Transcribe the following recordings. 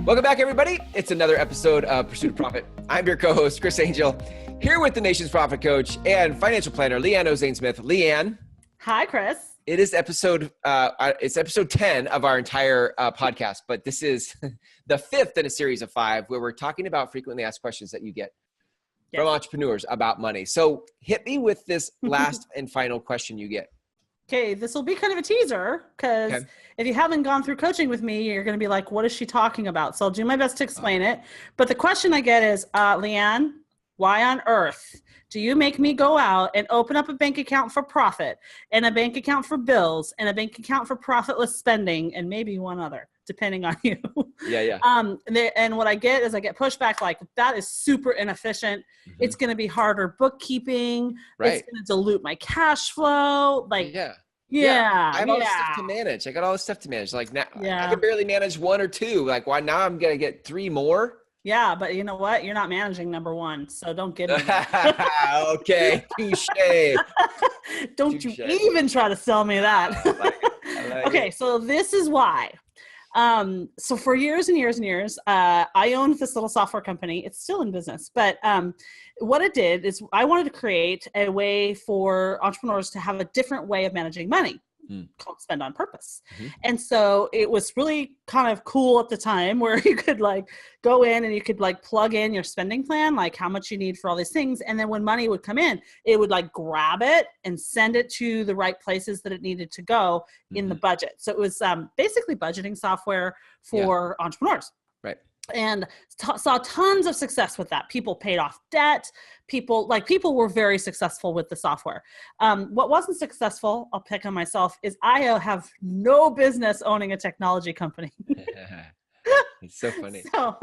Welcome back, everybody. It's another episode of Pursuit of Profit. I'm your co-host, Chris Angel, here with the nation's profit coach and financial planner, Leanne Ozaine-Smith. Leanne. Hi, Chris. It is episode 10 of our entire podcast, but this is the fifth in a series of 5 where we're talking about frequently asked questions that you get from entrepreneurs about money. So hit me with this last and final question you get. Okay, this will be kind of a teaser because if you haven't gone through coaching with me, you're going to be like, what is she talking about? So I'll do my best to explain it. But the question I get is, Leanne, why on earth do you make me go out and open up a bank account for profit and a bank account for bills and a bank account for profitless spending and maybe one other, depending on you? Yeah. And what I get is I get pushback like, that is super inefficient. Mm-hmm. It's going to be harder bookkeeping. Right. It's going to dilute my cash flow. Like, I have all this stuff to manage. I got all this stuff to manage. Like now I can barely manage 1 or 2. Like why now I'm going to get 3 more? Yeah, but you know what? You're not managing number 1, so don't give me that. Okay, touche. Don't you even try to sell me that. I like it. So this is why. So for years and years and years, I owned this little software company. It's still in business, but what it did is I wanted to create a way for entrepreneurs to have a different way of managing money. Called Spend on Purpose. Mm-hmm. And so it was really kind of cool at the time where you could like go in and you could like plug in your spending plan, like how much you need for all these things. And then when money would come in, it would like grab it and send it to the right places that it needed to go in the budget. So it was basically budgeting software for entrepreneurs. Right. And saw tons of success with that. People paid off debt. People were very successful with the software. What wasn't successful, I'll pick on myself, is I have no business owning a technology company. It's so funny. So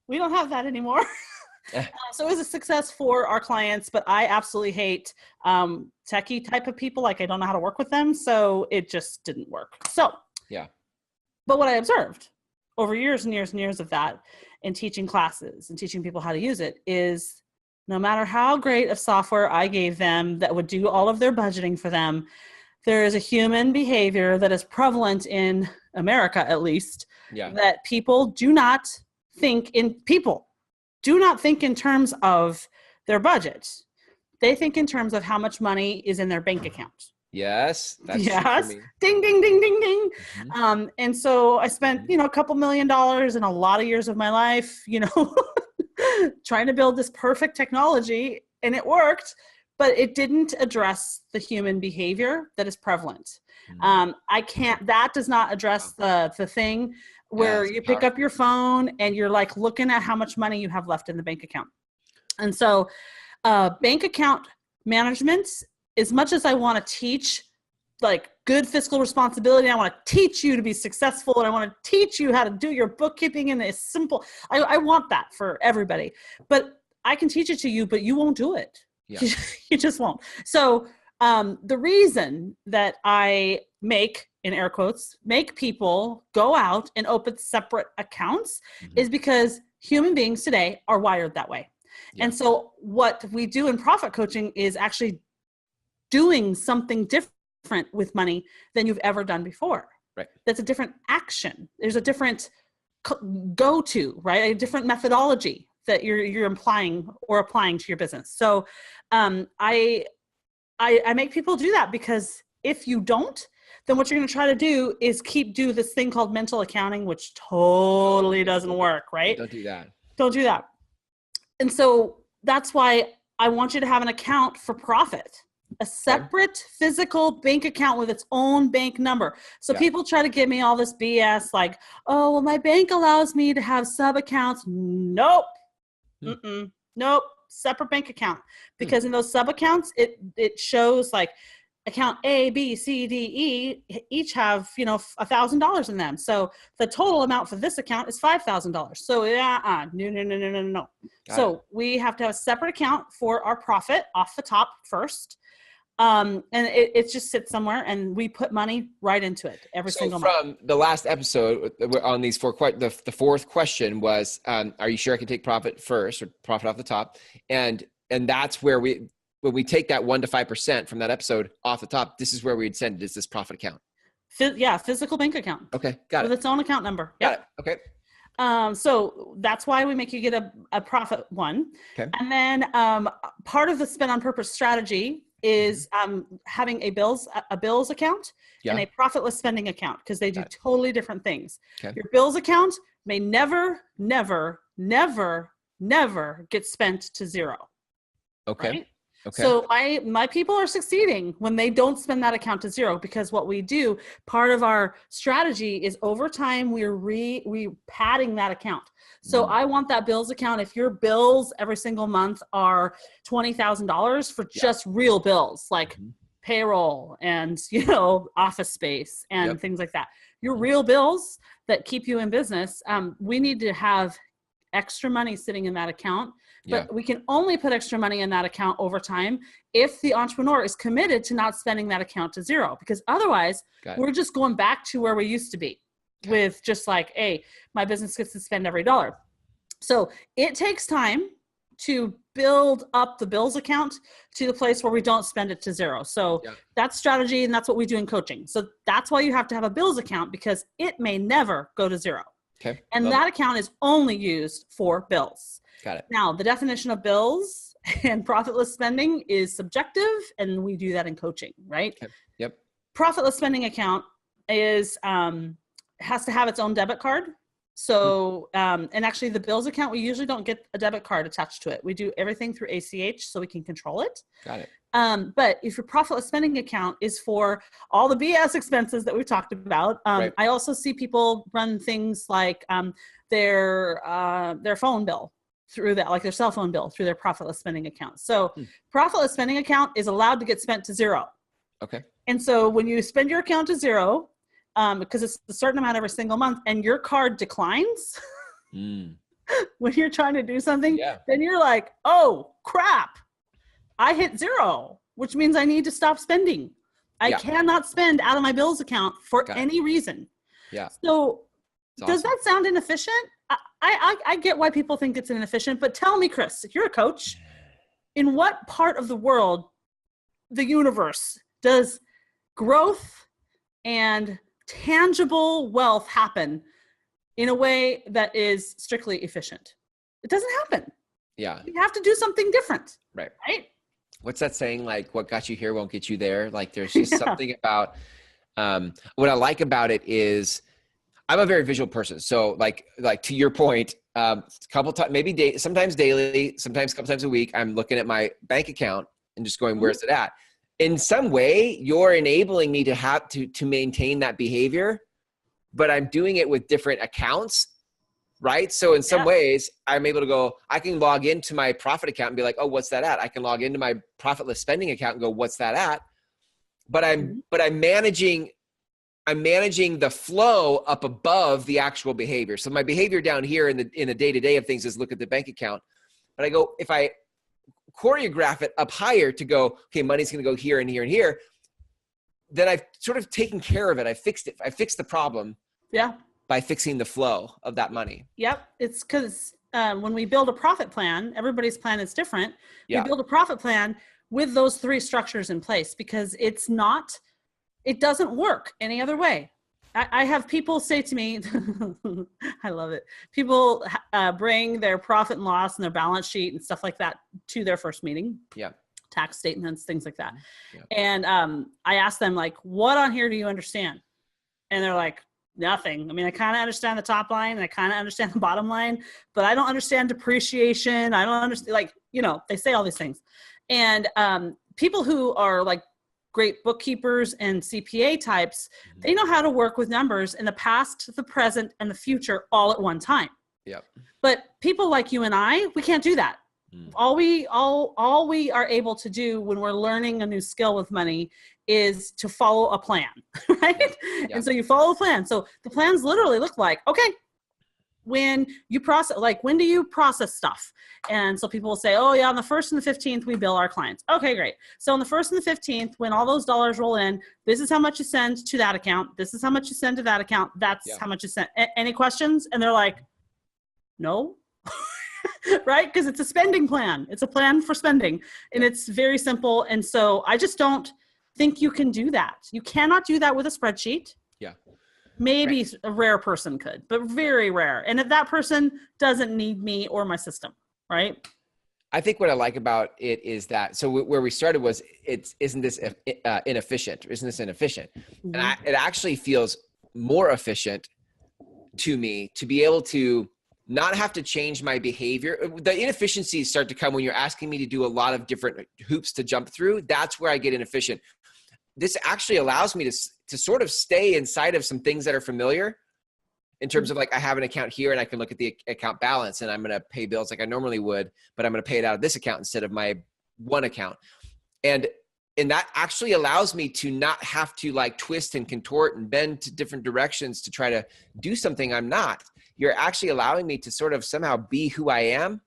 we don't have that anymore. So it was a success for our clients, but I absolutely hate techie type of people. Like I don't know how to work with them. So it just didn't work. So but what I observed over years and years and years of that and teaching classes and teaching people how to use it is no matter how great of software I gave them that would do all of their budgeting for them, there is a human behavior that is prevalent in America, at least, that people do not think in terms of their budget. They think in terms of how much money is in their bank account. Yes. That's true for me. Ding, ding, ding, ding, ding. Mm-hmm. And so I spent, a couple $1 million in a lot of years of my life, trying to build this perfect technology, and it worked, but it didn't address the human behavior that is prevalent. That does not address the thing where you pick up your phone and you're like looking at how much money you have left in the bank account. And so bank account management, as much as I want to teach like good fiscal responsibility, I want to teach you to be successful and I want to teach you how to do your bookkeeping in a simple, I want that for everybody, but I can teach it to you, but you won't do it. Yeah. You just won't. So the reason that I make, in air quotes, make people go out and open separate accounts is because human beings today are wired that way. Yeah. And so what we do in profit coaching is actually doing something different with money than you've ever done before. Right. That's a different action. There's a different go-to, right? A different methodology that you're applying to your business. So I make people do that because if you don't, then what you're going to try to do is do this thing called mental accounting, which totally doesn't work, right? Don't do that. Don't do that. And so that's why I want you to have an account for profit. A separate physical bank account with its own bank number. So people try to give me all this BS like, oh, well, my bank allows me to have sub accounts. Nope. Nope. Separate bank account. Because in those sub accounts, it shows like account A, B, C, D, E, each have, $1,000 in them. So the total amount for this account is $5,000. So no. So we have to have a separate account for our profit off the top first. And it just sits somewhere and we put money right into it every single month. From the last episode on these 4 the fourth question was, are you sure I can take profit first or profit off the top? And that's where when we take that 1 to 5% from that episode off the top, this is where we'd send it, is this profit account. Physical bank account. Okay. Got it. With its own account number. Got it. Okay. So that's why we make you get a profit one. Okay. And then part of the spend on purpose strategy is having a bills account and a profitless spending account, because they do totally different things. Okay. Your bills account may never get spent to zero. Okay. Right? Okay. So my people are succeeding when they don't spend that account to zero, because what we do, part of our strategy is over time we're padding that account. So I want that bills account. If your bills every single month are $20,000 for just real bills, like payroll and, office space and things like that, your real bills that keep you in business, we need to have extra money sitting in that account. But we can only put extra money in that account over time if the entrepreneur is committed to not spending that account to zero, because otherwise we're just going back to where we used to be with just like, hey, my business gets to spend every dollar. So it takes time to build up the bills account to the place where we don't spend it to zero. So that's strategy, and that's what we do in coaching. So that's why you have to have a bills account, because it may never go to zero. Okay. And that account is only used for bills. Got it. Now, the definition of bills and profitless spending is subjective, and we do that in coaching, right? Okay. Yep. Profitless spending account is has to have its own debit card. So, and actually the bills account, we usually don't get a debit card attached to it. We do everything through ACH so we can control it. Got it. But if your profitless spending account is for all the BS expenses that we've talked about, I also see people run things like their phone bill through that, like their cell phone bill through their profitless spending account. So profitless spending account is allowed to get spent to zero. Okay. And so when you spend your account to zero, because it's a certain amount every single month, and your card declines when you're trying to do something, then you're like, oh crap, I hit zero, which means I need to stop spending. I cannot spend out of my bills account for any reason. Yeah. So does that sound inefficient? I get why people think it's inefficient, but tell me, Chris, if you're a coach, in what part of the world, the universe, does growth and tangible wealth happen in a way that is strictly efficient? It doesn't happen. Yeah. You have to do something different. Right. What's that saying? Like, what got you here won't get you there. Like, there's just something about, what I like about it is I'm a very visual person. So like to your point, a couple times, maybe sometimes daily, sometimes a couple times a week, I'm looking at my bank account and just going, where's it at? In some way, you're enabling me to have to maintain that behavior, but I'm doing it with different accounts, right? So in some ways, I'm able to go, I can log into my profit account and be like, oh, what's that at? I can log into my profitless spending account and go, what's that at? But I'm managing the flow up above the actual behavior. So my behavior down here in the day-to-day of things is look at the bank account. But I go, if I choreograph it up higher to go, okay, money's going to go here and here and here, then I've sort of taken care of it. I fixed it. I fixed the problem by fixing the flow of that money. Yep. It's because when we build a profit plan, everybody's plan is different. We build a profit plan with those three structures in place, because it doesn't work any other way. I have people say to me, I love it. People bring their profit and loss and their balance sheet and stuff like that to their first meeting. Yeah. Tax statements, things like that. Yeah. And I ask them, like, what on here do you understand? And they're like, nothing. I mean, I kind of understand the top line and I kind of understand the bottom line, but I don't understand depreciation. I don't understand, like, they say all these things. And people who are like great bookkeepers and CPA types, they know how to work with numbers in the past, the present, and the future all at one time. Yep. But people like you and I, we can't do that. All we are able to do when we're learning a new skill with money is to follow a plan, right? Yep. And so you follow a plan. So the plans literally look like, okay, when you process, like, when do you process stuff? And so people will say, oh yeah, on the 1st and the 15th, we bill our clients. Okay, great. So on the 1st and the 15th, when all those dollars roll in, this is how much you send to that account. This is how much you send to that account. That's how much you send. Any questions? And they're like, no, right? Because it's a spending plan. It's a plan for spending, and it's very simple. And so I just don't think you can do that. You cannot do that with a spreadsheet. Yeah. Maybe a rare person could, but very rare. And if that person doesn't need me or my system, right? I think what I like about it is that, so where we started was, isn't this inefficient? Isn't this inefficient? Mm-hmm. And it actually feels more efficient to me to be able to not have to change my behavior. The inefficiencies start to come when you're asking me to do a lot of different hoops to jump through. That's where I get inefficient. This actually allows me to sort of stay inside of some things that are familiar, in terms of like, I have an account here and I can look at the account balance and I'm going to pay bills like I normally would, but I'm going to pay it out of this account instead of my one account. And that actually allows me to not have to like twist and contort and bend to different directions to try to do something I'm not. You're actually allowing me to sort of somehow be who I am,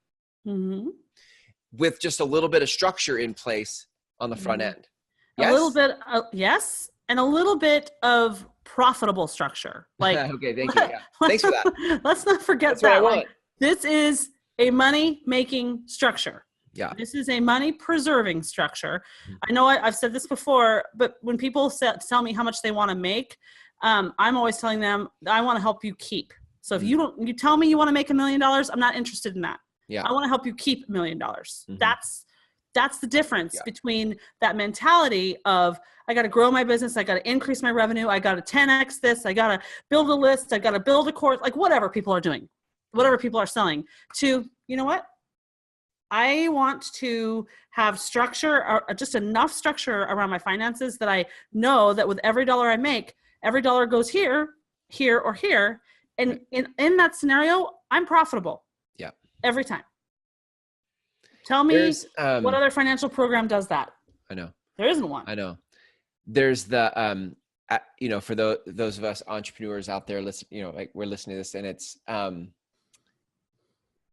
with just a little bit of structure in place on the front end. Yes? A little bit, yes. And a little bit of profitable structure. Like, okay, thank you. Yeah. Thanks for that. Let's not forget that. Like, this is a money-making structure. Yeah. This is a money-preserving structure. I know I've said this before, but when people tell me how much they want to make, I'm always telling them, I want to help you keep. So if you tell me you want to make $1 million, I'm not interested in that. Yeah. I want to help you keep $1 million. That's the difference between that mentality of, I got to grow my business, I got to increase my revenue, I got to 10x this, I got to build a list, I got to build a course, like whatever people are doing, whatever people are selling, to, you know what? I want to have structure, or just enough structure around my finances that I know that with every dollar I make, every dollar goes here, here, or here. And in that scenario, I'm profitable. Yeah. Every time. Tell me what other financial program does that? I know. There isn't one. I know. There's the, for those of us entrepreneurs out there, like we're listening to this, and it's,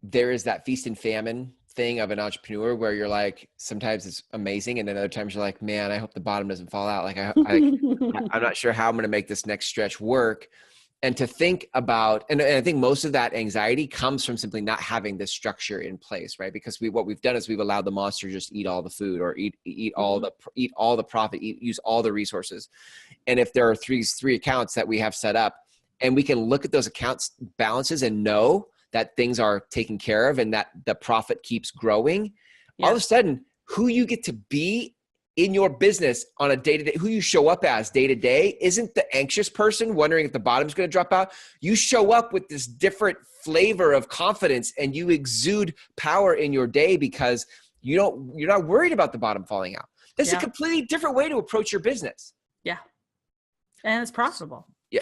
there is that feast and famine thing of an entrepreneur where you're like, sometimes it's amazing. And then other times you're like, man, I hope the bottom doesn't fall out. Like I'm not sure how I'm going to make this next stretch work. And to think about, and I think most of that anxiety comes from simply not having this structure in place, right? Because what we've done is we've allowed the monster to just eat all the food, or eat all the profit, use all the resources. And if there are three accounts that we have set up, and we can look at those accounts balances and know that things are taken care of and that the profit keeps growing, all of a sudden, who you get to be in your business on a day-to-day, who you show up as day-to-day isn't the anxious person wondering if the bottom's going to drop out. You show up with this different flavor of confidence, and you exude power in your day because you're not worried about the bottom falling out. That's a completely different way to approach your business. Yeah. And it's profitable. Yeah.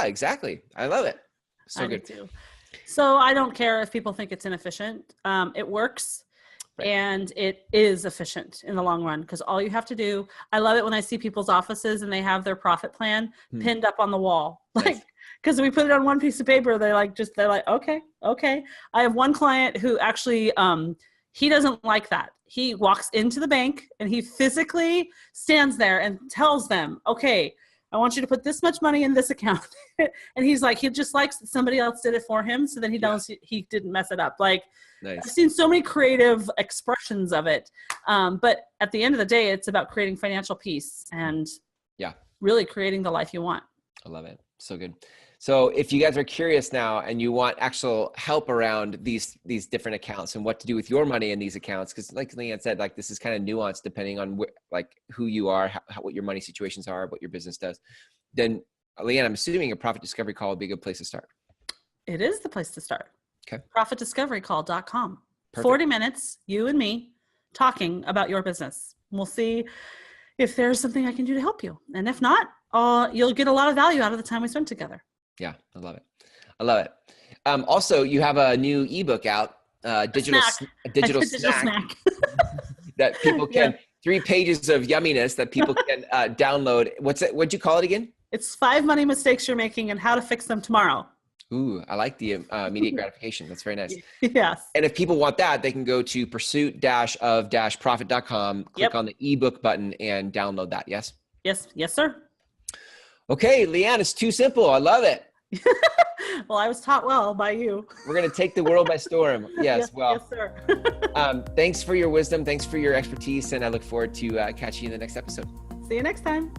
Exactly. I love it. So good too. So I don't care if people think it's inefficient. It works. Right. And it is efficient in the long run, because all you have to do, I love it when I see people's offices and they have their profit plan pinned up on the wall. Like, because we put it on one piece of paper, they're like, okay. I have one client who actually, he doesn't like that. He walks into the bank and he physically stands there and tells them, okay, I want you to put this much money in this account. And he's like, he just likes that somebody else did it for him, so then he knows he didn't mess it up. Like, nice. I've seen so many creative expressions of it. But at the end of the day, it's about creating financial peace and really creating the life you want. I love it. So good. So if you guys are curious now and you want actual help around these different accounts and what to do with your money in these accounts, because like Leanne said, like this is kind of nuanced depending on who you are, what your money situations are, what your business does, then Leanne, I'm assuming a profit discovery call would be a good place to start. It is the place to start. Okay. Profitdiscoverycall.com. 40 minutes, you and me talking about your business. We'll see if there's something I can do to help you. And if not, you'll get a lot of value out of the time we spend together. Yeah, I love it. Also, you have a new ebook out, digital snack that people can, 3 pages of yumminess that people can download. What'd you call it again? It's 5 money mistakes you're making and how to fix them tomorrow. Ooh, I like the immediate gratification. That's very nice. Yes. And if people want that, they can go to pursuit-of-profit.com, click on the ebook button and download that. Yes? Yes, sir. Okay, Leanne, it's too simple. I love it. Well, I was taught well by you. We're going to take the world by storm. Yes, yes, sir. Thanks for your wisdom. Thanks for your expertise. And I look forward to catching you in the next episode. See you next time.